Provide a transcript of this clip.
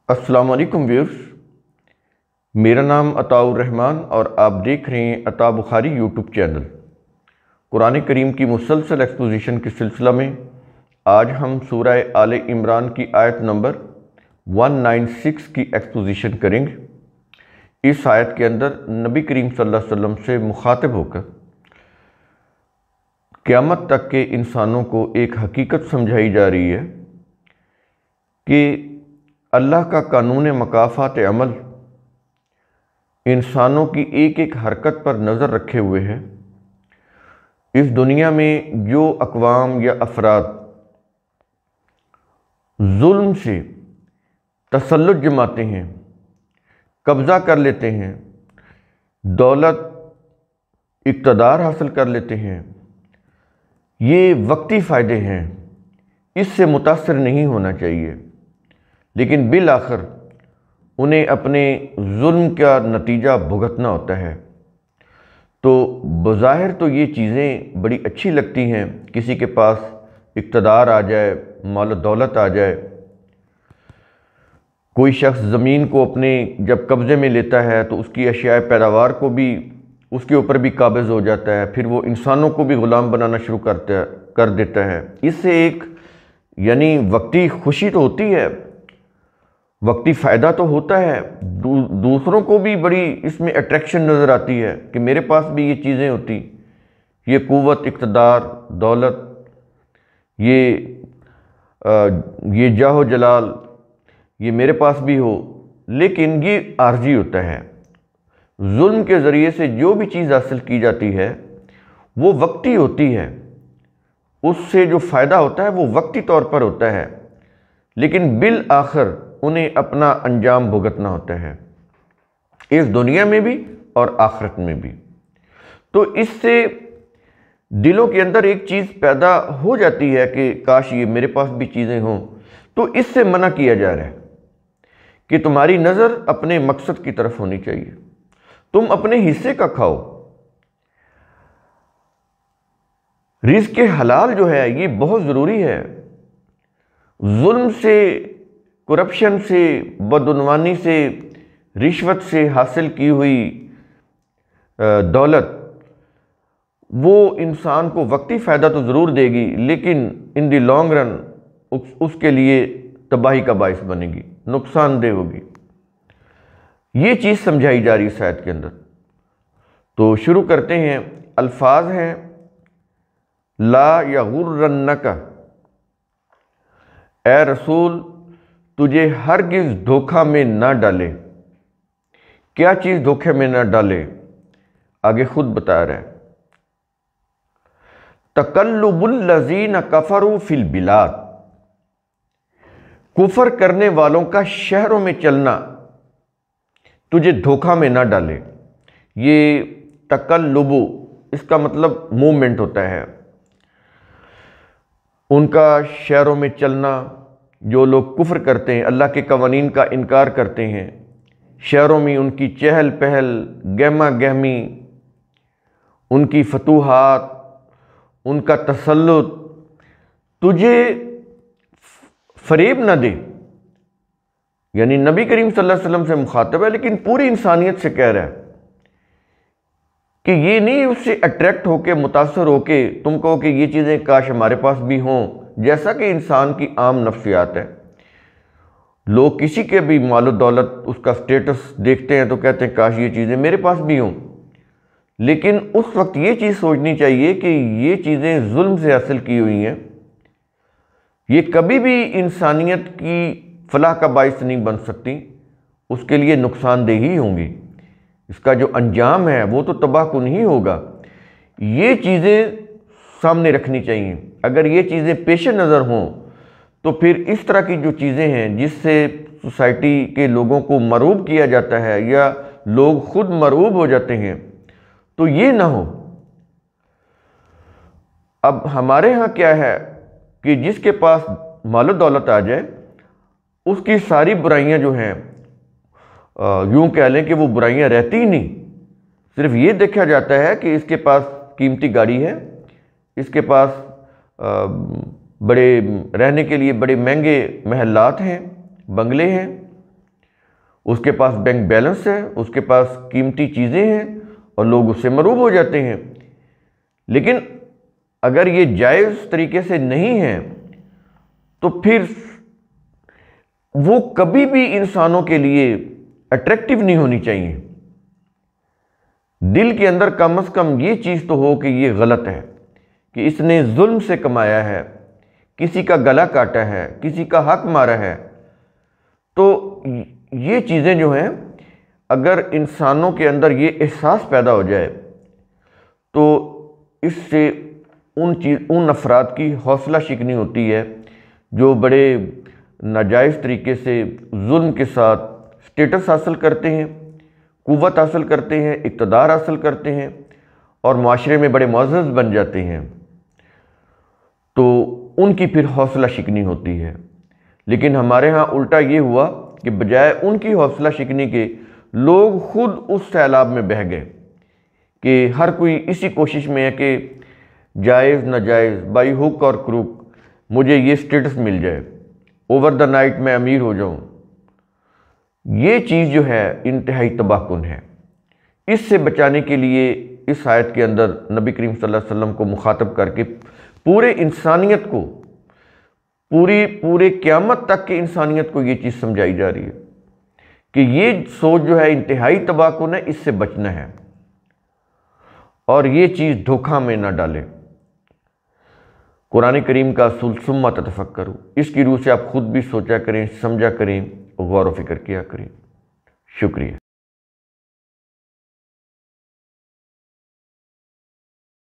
السلام علیکم ویورز، میرا نام عطاء الرحمن اور آپ دیکھ رہے ہیں عطاء بخاری یوٹیوب چینل۔ قرآن کریم کی مسلسل ایکسپوزیشن کے سلسلہ میں آج ہم سورہ آل عمران کی آیت نمبر 196 کی ایکسپوزیشن کریں گے۔ اس آیت کے اندر نبی کریم صلی اللہ علیہ وسلم سے مخاطب ہو کر قیامت تک کے انسانوں کو ایک حقیقت سمجھائی جا رہی ہے کہ اللہ کا قانون مکافات عمل انسانوں کی ایک ایک حرکت پر نظر رکھے ہوئے ہے۔ اس دنیا میں جو اقوام یا افراد ظلم سے تسلط جماتے ہیں، قبضہ کر لیتے ہیں، دولت اقتدار حاصل کر لیتے ہیں، یہ وقتی فائدے ہیں، اس سے متاثر نہیں ہونا چاہیے، لیکن بالآخر انہیں اپنے ظلم کا نتیجہ بھگتنا ہوتا ہے۔ تو بظاہر تو یہ چیزیں بڑی اچھی لگتی ہیں، کسی کے پاس اقتدار آ جائے، مال و دولت آ جائے، کوئی شخص زمین کو اپنے جب قبضے میں لیتا ہے تو اس کی اشیاء پیداوار کو بھی اس کے اوپر بھی قابض ہو جاتا ہے، پھر وہ انسانوں کو بھی غلام بنانا شروع کر دیتا ہے۔ اس سے ایک یعنی وقتی خوشی تو ہوتی ہے، وقتی فائدہ تو ہوتا ہے، دوسروں کو بھی بڑی اس میں اٹریکشن نظر آتی ہے کہ میرے پاس بھی یہ چیزیں ہوتی، یہ قوت، اقتدار، دولت، یہ جاہ و جلال، یہ میرے پاس بھی ہو۔ لیکن یہ عارضی ہوتا ہے۔ ظلم کے ذریعے سے جو بھی چیز حاصل کی جاتی ہے وہ وقتی ہوتی ہے، اس سے جو فائدہ ہوتا ہے وہ وقتی طور پر ہوتا ہے، لیکن بالآخر انہیں اپنا انجام بھگتنا ہوتا ہے، اس دنیا میں بھی اور آخرت میں بھی۔ تو اس سے دلوں کے اندر ایک چیز پیدا ہو جاتی ہے کہ کاش یہ میرے پاس بھی چیزیں ہوں۔ تو اس سے منع کیا جا رہا ہے کہ تمہاری نظر اپنے مقصد کی طرف ہونی چاہیے، تم اپنے حصے کا کھاؤ۔ رزق حلال جو ہے یہ بہت ضروری ہے۔ ظلم سے، کرپشن سے، بدعنوانی سے، رشوت سے حاصل کی ہوئی دولت وہ انسان کو وقتی فائدہ تو ضرور دے گی، لیکن ان دی لانگ رن اس کے لیے تباہی کا باعث بنے گی، نقصان دہ ہوگی۔ یہ چیز سمجھائی جا رہی ہے آیت کے اندر۔ تو شروع کرتے ہیں۔ الفاظ ہیں لا یغرنک، اے رسول تجھے ہرگز دھوکہ میں نہ ڈالے۔ کیا چیز دھوکے میں نہ ڈالے؟ آگے خود بتا رہا ہے۔ تقلب الذین کفروا فی البلاد، کفر کرنے والوں کا شہروں میں چلنا تجھے دھوکہ میں نہ ڈالے۔ یہ تقلب، اس کا مطلب موومنٹ ہوتا ہے، ان کا شہروں میں چلنا۔ جو لوگ کفر کرتے ہیں، اللہ کے قوانین کا انکار کرتے ہیں، شہروں میں ان کی چہل پہل، گہما گہمی، ان کی فتوحات، ان کا تسلط تجھے فریب نہ دے۔ یعنی نبی کریم صلی اللہ علیہ وسلم سے مخاطب ہے، لیکن پوری انسانیت سے کہہ رہا ہے کہ یہ نہیں اس سے اٹریکٹ ہو کے، متاثر ہو کے تم کہو کہ یہ چیزیں کاش ہمارے پاس بھی ہوں، جیسا کہ انسان کی عام نفسیات ہے۔ لوگ کسی کے بھی مال و دولت، اس کا سٹیٹس دیکھتے ہیں تو کہتے ہیں کاش یہ چیزیں میرے پاس بھی ہوں، لیکن اس وقت یہ چیز سوچنی چاہیے کہ یہ چیزیں ظلم سے حاصل کی ہوئی ہیں، یہ کبھی بھی انسانیت کی فلاح کا باعث نہیں بن سکتی، اس کے لیے نقصان دہ ہی ہوں گی، اس کا جو انجام ہے وہ تو تباہ کن ہی ہوگا۔ یہ چیزیں سامنے رکھنی چاہیے۔ اگر یہ چیزیں پیش نظر ہوں تو پھر اس طرح کی جو چیزیں ہیں جس سے سوسائٹی کے لوگوں کو مرعوب کیا جاتا ہے یا لوگ خود مرعوب ہو جاتے ہیں، تو یہ نہ ہو۔ اب ہمارے ہاں کیا ہے کہ جس کے پاس مال و دولت آ جائے، اس کی ساری برائیاں جو ہیں یوں کہہ لیں کہ وہ برائیاں رہتی ہی نہیں، صرف یہ دیکھا جاتا ہے کہ اس کے پاس قیمتی گاڑی ہے، اس کے پاس بڑے رہنے کے لیے بڑے مہنگے محلات ہیں، بنگلے ہیں، اس کے پاس بینک بیلنس ہے، اس کے پاس قیمتی چیزیں ہیں اور لوگ اس سے مروب ہو جاتے ہیں۔ لیکن اگر یہ جائز طریقے سے نہیں ہے تو پھر وہ کبھی بھی انسانوں کے لیے اٹریکٹیو نہیں ہونی چاہیے۔ دل کے اندر کم از کم یہ چیز تو ہو کہ یہ غلط ہے، کہ اس نے ظلم سے کمایا ہے، کسی کا گلا کاٹا ہے، کسی کا حق مارا ہے۔ تو یہ چیزیں جو ہیں، اگر انسانوں کے اندر یہ احساس پیدا ہو جائے تو اس سے ان افراد کی حوصلہ شکنی ہوتی ہے جو بڑے ناجائز طریقے سے ظلم کے ساتھ سٹیٹس حاصل کرتے ہیں، قوت حاصل کرتے ہیں، اقتدار حاصل کرتے ہیں اور معاشرے میں بڑے معزز بن جاتے ہیں، تو ان کی پھر حوصلہ شکنی ہوتی ہے۔ لیکن ہمارے ہاں الٹا یہ ہوا کہ بجائے ان کی حوصلہ شکنی کے لوگ خود اس سیلاب میں بہہ گئے کہ ہر کوئی اسی کوشش میں ہے کہ جائز ناجائز بائی ہک اور کروک مجھے یہ سٹیٹس مل جائے، اوور دا نائٹ میں امیر ہو جاؤں۔ یہ چیز جو ہے انتہائی تباہ کن ہے۔ اس سے بچانے کے لیے اس آیت کے اندر نبی کریم صلی اللہ علیہ وسلم کو مخاطب کر کے پورے انسانیت کو، پورے قیامت تک کی انسانیت کو یہ چیز سمجھائی جا رہی ہے کہ یہ سوچ جو ہے انتہائی تباہ کن ہے، اس سے بچنا ہے اور یہ چیز دھوکہ میں نہ ڈالے۔ قرآن کریم کا اصول ثم تتفکروا، اس کی روح سے آپ خود بھی سوچا کریں، سمجھا کریں، غور و فکر کیا کریں۔ شکریہ۔